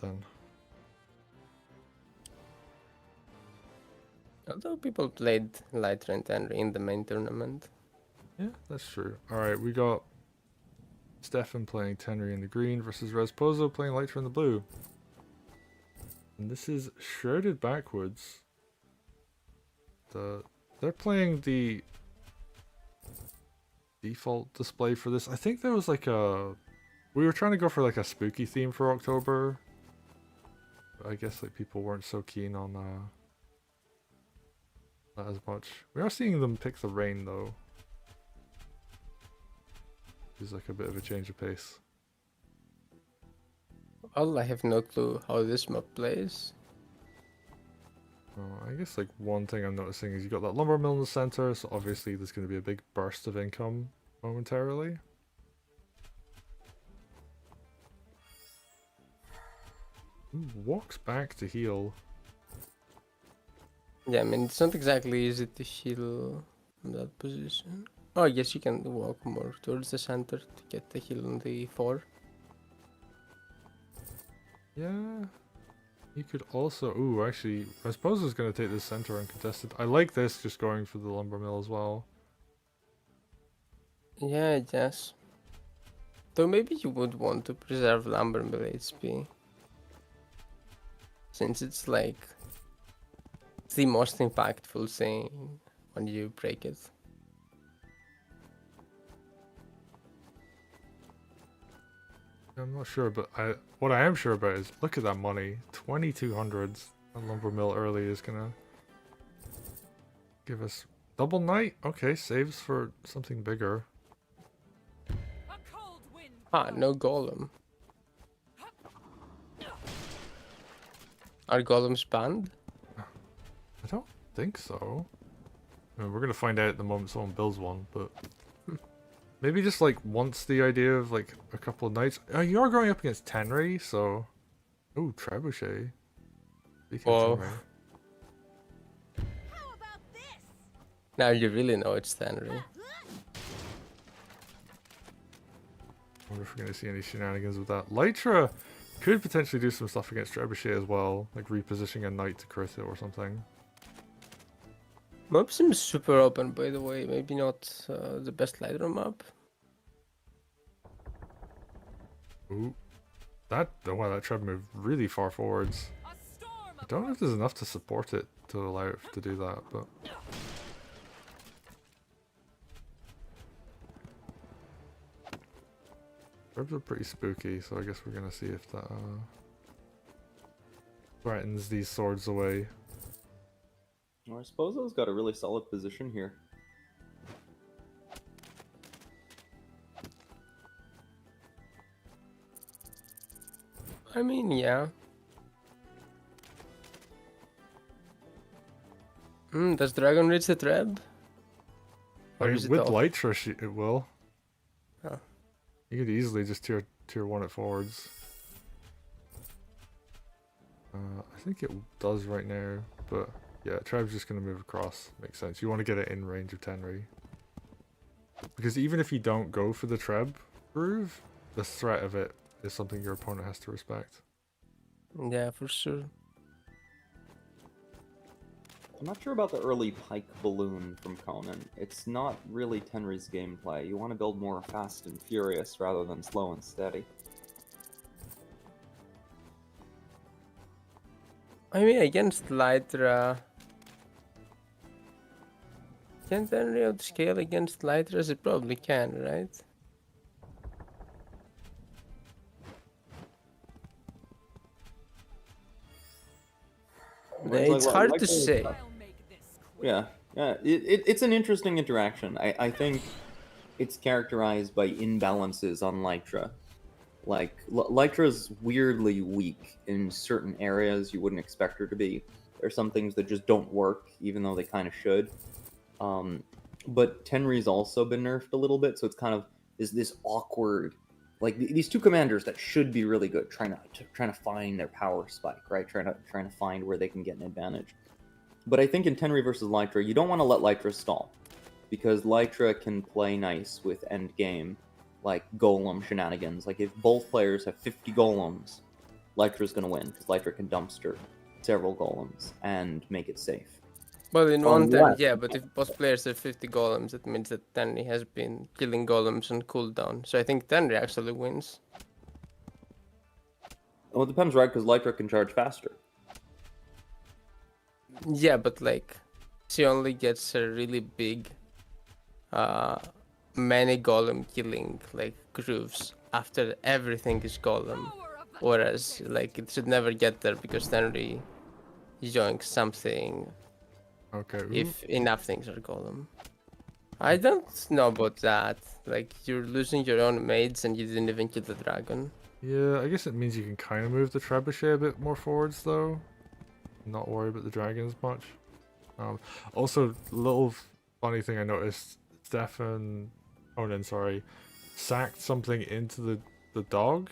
then. Although people played Lytra and Tenri in the main tournament. Yeah, that's true. Alright, we got Stefan playing Tenri in the green versus Rasposo playing Lytra in the blue. And this is Shrouded Backwoods. They're playing the default display for this. I think there was like we were trying to go for like a spooky theme for October. But I guess like people weren't so keen on that as much. We are seeing them pick the rain though. It's like a bit of a change of pace. Well, I have no clue how this map plays. I guess like one thing I'm noticing is you got that lumber mill in the center, so obviously there's going to be a big burst of income momentarily. Ooh, walks back to heal. Yeah, I mean, it's not exactly easy to heal in that position. Oh, yes, you can walk more towards the center to get the heal on the 4. Yeah. You could also... Ooh, actually, I suppose it's going to take this center uncontested. I like this, just going for the lumber mill as well. Yeah, I guess. Though maybe you would want to preserve lumber mill HP. Since it's like the most impactful thing when you break it. I'm not sure, but what I am sure about is look at that money. 2200s. A lumber mill early is gonna give us double knight. Okay, saves for something bigger. Ah, no golem. Are golems banned? I don't think so. I mean, we're gonna find out the moment someone builds one, but maybe just like once the idea of like a couple of knights. You are going up against Tenri, so ooh, trebuchet. Speaking of Whoa. Tenri. Now you really know it's Tenri. I wonder if we're going to see any shenanigans with that. Lytra could potentially do some stuff against Trebuchet as well, like repositioning a knight to crit it or something. Map seems super open, by the way. Maybe not the best Lytra map. Ooh. Wow, that Treb moved really far forwards. I don't know if there's enough to support it to allow it to do that, but... Trebs are pretty spooky, so I guess we're gonna see if that threatens these swords away. Rasposo's got a really solid position here. I mean, yeah. Does Dragon reach the trap? I mean, with off? Lytra, it will. Oh. You could easily just tier 1 it forwards. I think it does right now, but yeah, Treb's just going to move across. Makes sense. You want to get it in range of Tenri. Because even if you don't go for the Treb groove, the threat of it is something your opponent has to respect. Yeah, for sure. I'm not sure about the early pike balloon from Conen. It's not really Tenri's gameplay. You want to build more fast and furious rather than slow and steady. I mean, against Lytra... Can Tenri outscale against Lytra? It probably can, right? It's hard to say. Yeah, it's an interesting interaction. I think it's characterized by imbalances on Lytra. Like, Lytra's weirdly weak in certain areas you wouldn't expect her to be. There's some things that just don't work, even though they kind of should. But Tenri's also been nerfed a little bit, so it's kind of this awkward... Like, these two commanders that should be really good, trying to find their power spike, right? Trying to find where they can get an advantage. But I think in Tenri versus Lytra, you don't want to let Lytra stall, because Lytra can play nice with end game, like golem shenanigans. Like if both players have 50 golems, Lytra's gonna win, because Lytra can dumpster several golems and make it safe. Well, in one turn, Unless- yeah, but if both players have 50 golems, that means that Tenri has been killing golems on cooldown. So I think Tenri actually wins. Well, it depends, right? Because Lytra can charge faster. Yeah, but like, she only gets a really big, many golem killing, like, grooves after everything is golem. Whereas, like, it should never get there because Tenri yoinks something Okay. Ooh. if enough things are golem. I don't know about that. Like, you're losing your own maids and you didn't even kill the dragon. Yeah, I guess it means you can kind of move the trebuchet a bit more forwards, though. Not worry about the dragon as much. Also, little funny thing I noticed, Conen, sorry, sacked something into the dog,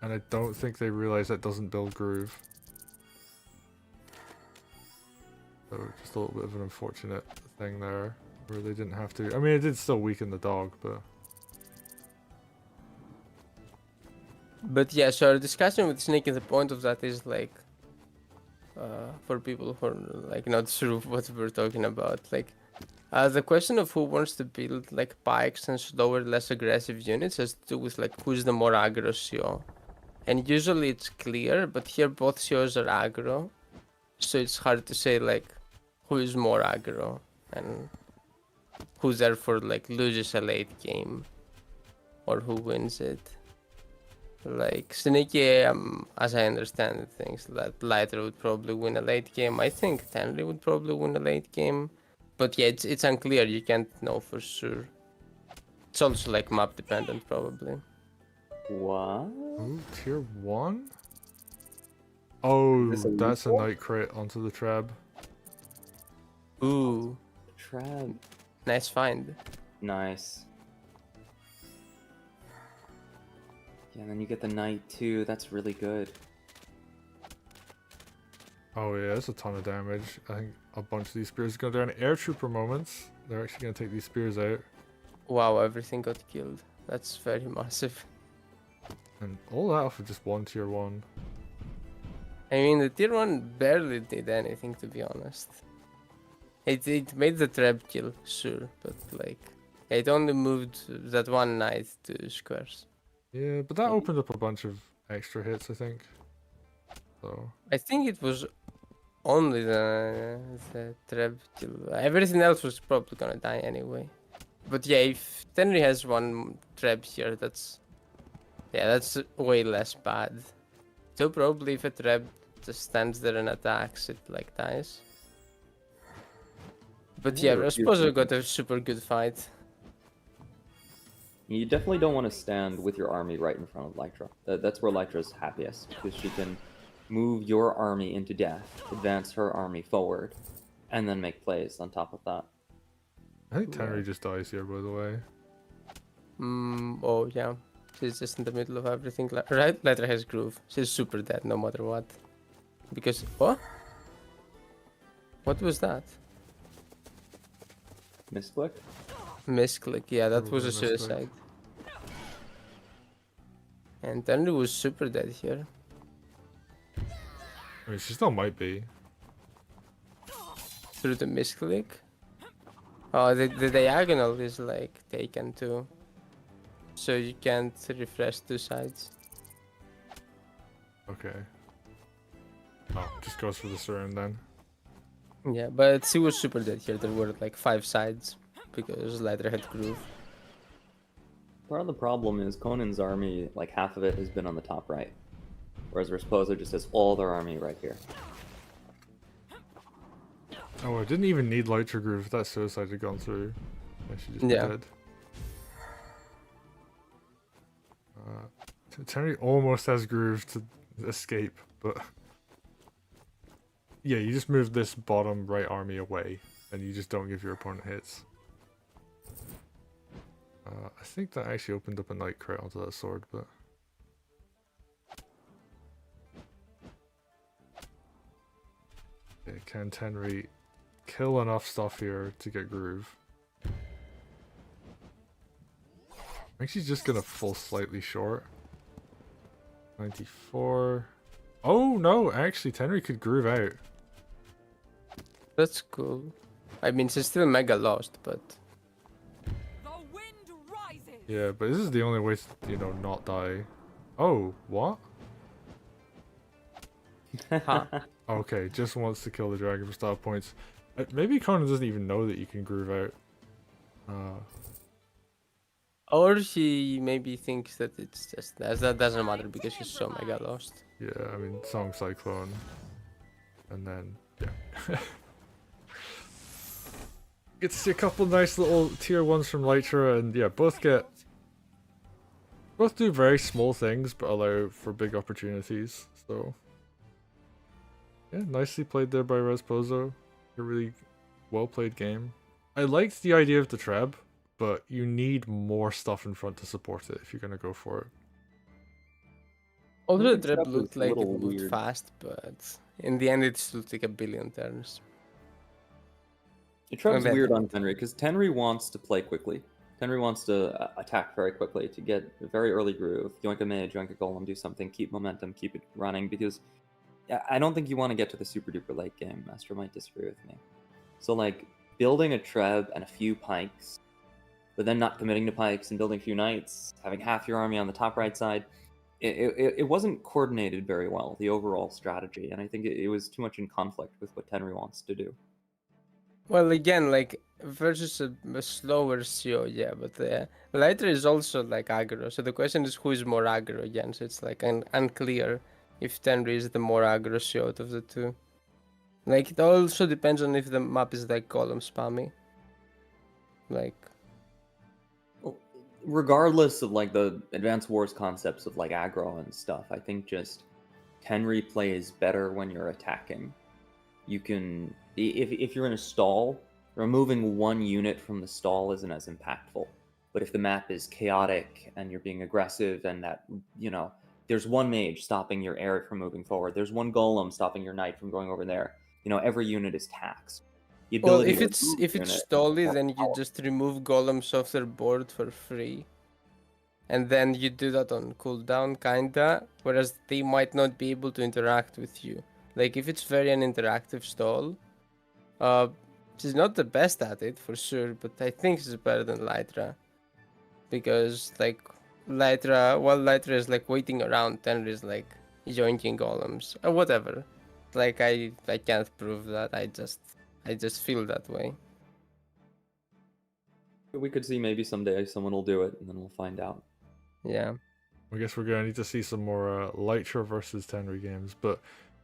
and I don't think they realized that doesn't build groove. So just a little bit of an unfortunate thing there, where they didn't have to. I mean, it did still weaken the dog, but... But yeah, so our discussion with Sneaky, the point of that is like, for people who are like not sure what we're talking about, like, the question of who wants to build like pikes and slower, less aggressive units has to do with like who's the more aggro CO. And usually it's clear, but here both COs are aggro, so it's hard to say like who is more aggro and who therefore like loses a late game or who wins it. Like Sneaky, as I understand things, that Lytra would probably win a late game. I think Tenri would probably win a late game, but yeah, it's unclear. You can't know for sure. It's also like map dependent, probably. What? Ooh, tier 1? Oh, Is this a that's a lethal? night crit onto the treb. Ooh, Trab. nice find. Nice. Yeah, and then you get the knight too. That's really good. Oh yeah, that's a ton of damage. I think a bunch of these spears go down. Air trooper moments. They're actually going to take these spears out. Wow, everything got killed. That's very massive. And all that off of just one tier 1. I mean, the tier 1 barely did anything, to be honest. It made the trap kill, sure, but like, it only moved that one knight to squares. Yeah, but that opened up a bunch of extra hits, I think. So, I think it was only the trap kill. Everything else was probably gonna die anyway. But yeah, if Tenri has one trap here, that's way less bad. So probably if a trap just stands there and attacks, it like dies. But yeah, Rasposo got a super good fight. You definitely don't want to stand with your army right in front of Lytra. That's where Lytra's happiest, because she can move your army into death, advance her army forward, and then make plays on top of that. I think Tenri just dies here, by the way. Oh yeah. She's just in the middle of everything. Right? Lytra has groove. She's super dead no matter what. Because... What? What was that? Misclick? Misclick. Yeah, that was a Probably misclick. suicide. And Tenri was super dead here. I mean, she still might be. Through the misclick. Oh, the diagonal is like taken too. So you can't refresh two sides. Okay. Oh, just goes for the surround then. Yeah, but she was super dead here. There were like 5 sides because Lytra had groove. Part of the problem is Conan's army, like half of it has been on the top right. Whereas Rasposo just has all their army right here. Oh, I didn't even need Lytra groove if that suicide had gone through. I should just be Yeah. dead. Tenri almost has groove to escape, but... Yeah, you just move this bottom right army away, and you just don't give your opponent hits. I think that actually opened up a night crit onto that sword, but... Okay, can Tenri kill enough stuff here to get groove? I think she's just gonna fall slightly short. 94. Oh no, actually Tenri could groove out. That's cool. I mean, she's still mega lost, but The wind rises. Yeah, but this is the only way to, not die. Oh, what? huh. Okay, just wants to kill the dragon for star points. Maybe Conen doesn't even know that you can groove out. Or he maybe thinks that it's just that doesn't matter because she's so mega lost. Yeah, I mean, Song Cyclone. And then, yeah. Get to see a couple nice little tier 1s from Lytra, and yeah, both do very small things, but allow for big opportunities, so... Yeah, nicely played there by Rasposo. A really well-played game. I liked the idea of the treb, but you need more stuff in front to support it if you're gonna go for it. Although The the trap trap looked was a like it little moved weird. fast, but in the end it still took a billion turns. The trap's Okay. weird on Tenri because Tenri wants to play quickly. Tenri wants to attack very quickly to get a very early groove. Yoink a mage, yoink a golem, do something, keep momentum, keep it running. Because I don't think you want to get to the super duper late game. Mastro might disagree with me. So like building a treb and a few pikes, but then not committing to pikes and building a few knights, having half your army on the top right side. It wasn't coordinated very well, the overall strategy, and I think it was too much in conflict with what Tenri wants to do. Well, again, like versus a slower CO, yeah, but Lytra is also like aggro. So the question is who is more aggro again. So it's like unclear if Tenri is the more aggro CO out of the two. Like it also depends on if the map is like column spammy. Like Regardless of like the Advanced Wars concepts of like aggro and stuff, I think just Tenri plays better when you're attacking. You can, if you're in a stall, removing one unit from the stall isn't as impactful. But if the map is chaotic and you're being aggressive and that, there's one mage stopping your air from moving forward, there's one golem stopping your knight from going over there, every unit is taxed. The well, ability if to it's remove if it's units is stolly, more then you powerful. just remove golems off their board for free. And then you do that on cooldown, kinda, whereas they might not be able to interact with you. Like, if it's very an interactive stall, she's not the best at it, for sure, but I think she's better than Lytra. Because, like, while Lytra is, like, waiting around, Tenri is, like, jointing golems, or whatever. Like, I can't prove that, I just feel that way. We could see maybe someday someone will do it, and then we'll find out. Yeah. I guess we're gonna need to see some more Lytra versus Tenri games, but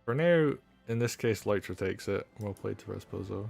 for now, in this case, Lytra takes it. Well played to Rasposo.